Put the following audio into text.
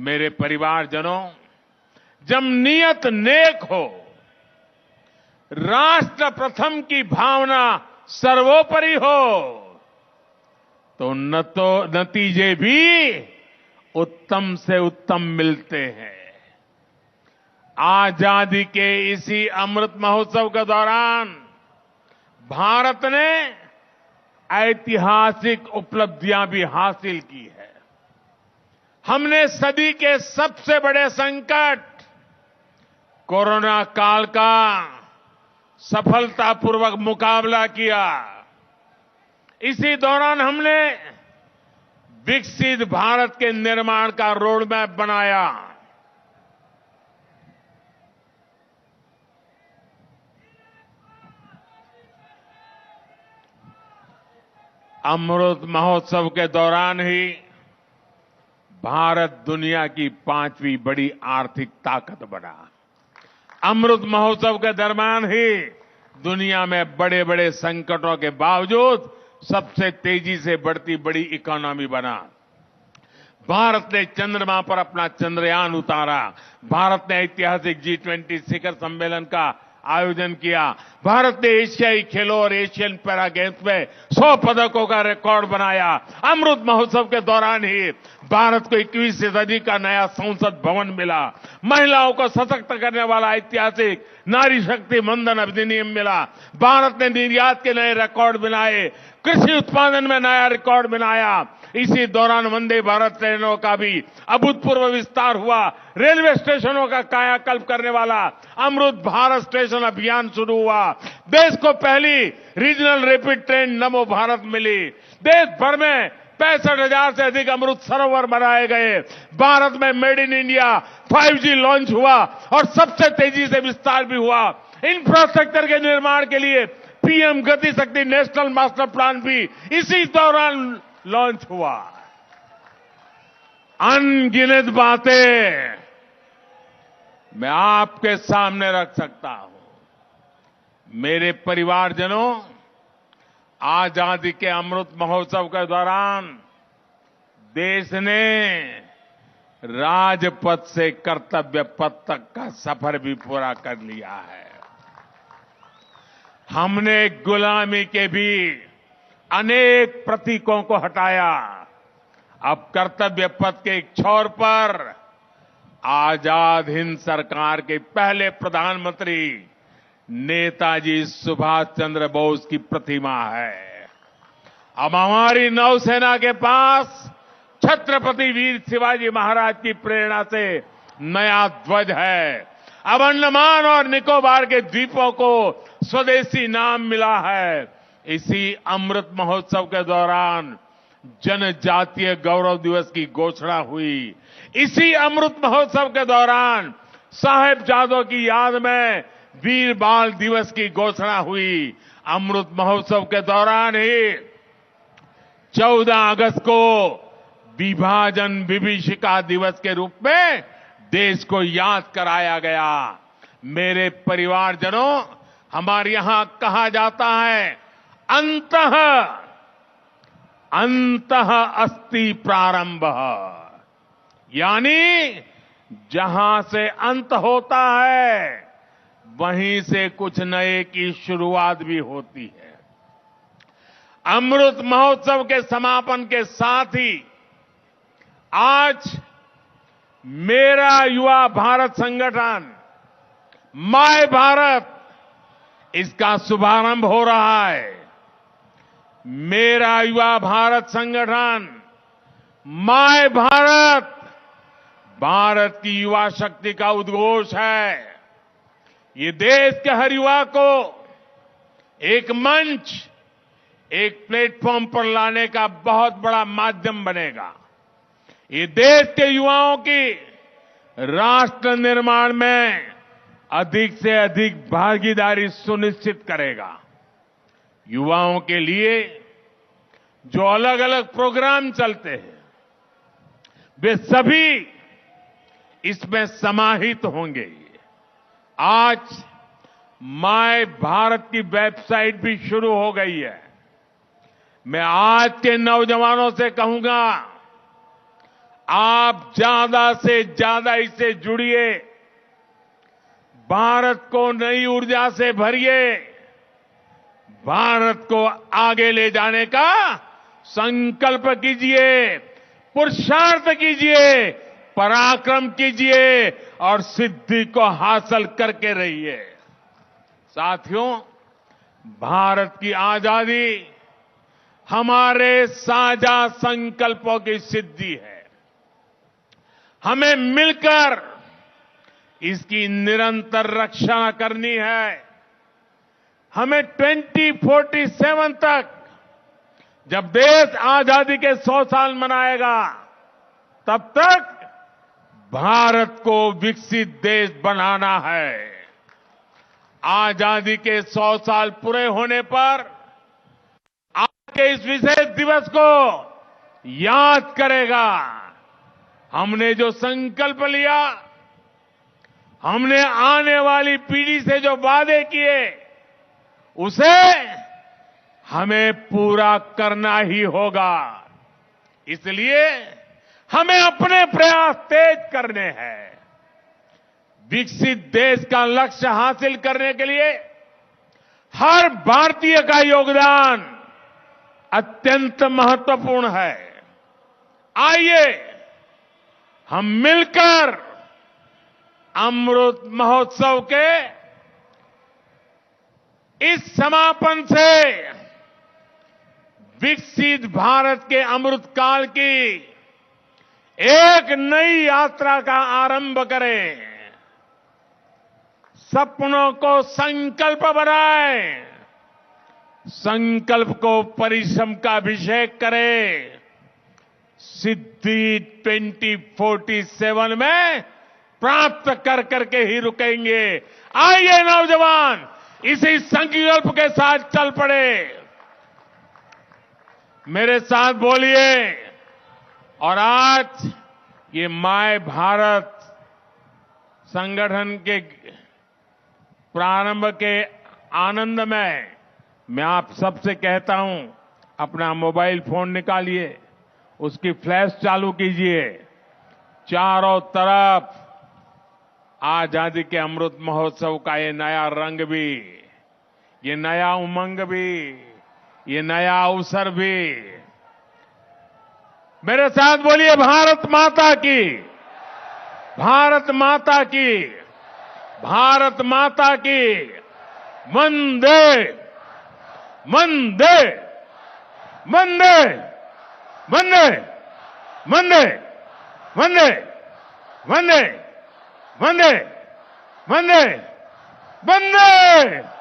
मेरे परिवारजनों, जब नियत नेक हो, राष्ट्र प्रथम की भावना सर्वोपरि हो, तो नतीजे भी उत्तम से उत्तम मिलते हैं। आजादी के इसी अमृत महोत्सव के दौरान भारत ने ऐतिहासिक उपलब्धियां भी हासिल की है। हमने सदी के सबसे बड़े संकट कोरोना काल का सफलतापूर्वक मुकाबला किया। इसी दौरान हमने विकसित भारत के निर्माण का रोडमैप बनाया। अमृत महोत्सव के दौरान ही भारत दुनिया की 5वीं बड़ी आर्थिक ताकत बना। अमृत महोत्सव के दरमियान ही दुनिया में बड़े बड़े संकटों के बावजूद सबसे तेजी से बढ़ती बड़ी इकोनॉमी बना। भारत ने चंद्रमा पर अपना चंद्रयान उतारा। भारत ने ऐतिहासिक G20 शिखर सम्मेलन का आयोजन किया। भारत ने एशियाई खेलों और एशियन पैरा गेम्स में 100 पदकों का रिकॉर्ड बनाया। अमृत महोत्सव के दौरान ही भारत को 21वीं सदी का नया संसद भवन मिला। महिलाओं को सशक्त करने वाला ऐतिहासिक नारी शक्ति मंदन अधिनियम मिला। भारत ने निर्यात के नए रिकॉर्ड बनाए। कृषि उत्पादन में नया रिकॉर्ड बनाया। इसी दौरान वंदे भारत ट्रेनों का भी अभूतपूर्व विस्तार हुआ। रेलवे स्टेशनों का कायाकल्प करने वाला अमृत भारत स्टेशन अभियान शुरू हुआ। देश को पहली रीजनल रैपिड ट्रेन नमो भारत मिली। देश भर में 65,000 से अधिक अमृत सरोवर बनाए गए। भारत में made in India 5G launch हुआ और सबसे तेजी से विस्तार भी हुआ। इंफ्रास्ट्रक्चर के निर्माण के लिए पीएम गति शक्ति नेशनल मास्टर प्लान भी इसी दौरान लॉन्च हुआ। अनगिनत बातें मैं आपके सामने रख सकता हूं। मेरे परिवारजनों, आजादी के अमृत महोत्सव के दौरान देश ने राजपथ से कर्तव्य पथ तक का सफर भी पूरा कर लिया है। हमने गुलामी के भी अनेक प्रतीकों को हटाया। अब कर्तव्य पथ के एक छोर पर आजाद हिंद सरकार के पहले प्रधानमंत्री नेताजी सुभाष चंद्र बोस की प्रतिमा है। अब हमारी नौसेना के पास छत्रपति वीर शिवाजी महाराज की प्रेरणा से नया ध्वज है। अब अंडमान और निकोबार के द्वीपों को स्वदेशी नाम मिला है। इसी अमृत महोत्सव के दौरान जनजातीय गौरव दिवस की घोषणा हुई। इसी अमृत महोत्सव के दौरान साहिबजादों की याद में वीर बाल दिवस की घोषणा हुई। अमृत महोत्सव के दौरान ही 14 अगस्त को विभाजन विभीषिका दिवस के रूप में देश को याद कराया गया। मेरे परिवारजनों, हमारे यहां कहा जाता है, अंतः अस्ति प्रारंभ, यानी जहां से अंत होता है वहीं से कुछ नए की शुरुआत भी होती है। अमृत महोत्सव के समापन के साथ ही आज मेरा युवा भारत संगठन माय भारत, इसका शुभारंभ हो रहा है। मेरा युवा भारत संगठन माय भारत, भारत की युवा शक्ति का उद्घोष है। ये देश के हर युवा को एक मंच, एक प्लेटफॉर्म पर लाने का बहुत बड़ा माध्यम बनेगा। ये देश के युवाओं की राष्ट्र निर्माण में अधिक से अधिक भागीदारी सुनिश्चित करेगा। युवाओं के लिए जो अलग अलग प्रोग्राम चलते हैं, वे सभी इसमें समाहित होंगे। आज माय भारत की वेबसाइट भी शुरू हो गई है। मैं आज के नौजवानों से कहूंगा, आप ज्यादा से ज्यादा इससे जुड़िए, भारत को नई ऊर्जा से भरिए, भारत को आगे ले जाने का संकल्प कीजिए, पुरुषार्थ कीजिए, पराक्रम कीजिए और सिद्धि को हासिल करके रहिए। साथियों, भारत की आजादी हमारे साझा संकल्पों की सिद्धि है। हमें मिलकर इसकी निरंतर रक्षा करनी है। हमें 2047 तक, जब देश आजादी के 100 साल मनाएगा, तब तक भारत को विकसित देश बनाना है। आजादी के 100 साल पूरे होने पर आज के इस विशेष दिवस को याद करेगा। हमने जो संकल्प लिया, हमने आने वाली पीढ़ी से जो वादे किए, उसे हमें पूरा करना ही होगा। इसलिए हमें अपने प्रयास तेज करने हैं। विकसित देश का लक्ष्य हासिल करने के लिए हर भारतीय का योगदान अत्यंत महत्वपूर्ण है। आइए हम मिलकर अमृत महोत्सव के इस समापन से विकसित भारत के अमृत काल की एक नई यात्रा का आरंभ करें। सपनों को संकल्प बनाएं, संकल्प को परिश्रम का अभिषेक करें। सिद्धि 2047 में प्राप्त कर करके ही रुकेंगे। आइए नौजवान, इसी संकल्प के साथ चल पड़े। मेरे साथ बोलिए। और आज ये माय भारत संगठन के प्रारंभ के आनंद में मैं आप सबसे कहता हूं, अपना मोबाइल फोन निकालिए, उसकी फ्लैश चालू कीजिए। चारों तरफ आजादी के अमृत महोत्सव का ये नया रंग भी, ये नया उमंग भी, ये नया अवसर भी। मेरे साथ बोलिए, भारत माता की, भारत माता की, भारत माता की। वंदे वंदे वंदे वंदे वंदे वंदे वंदे वंदे वंदे वंदे।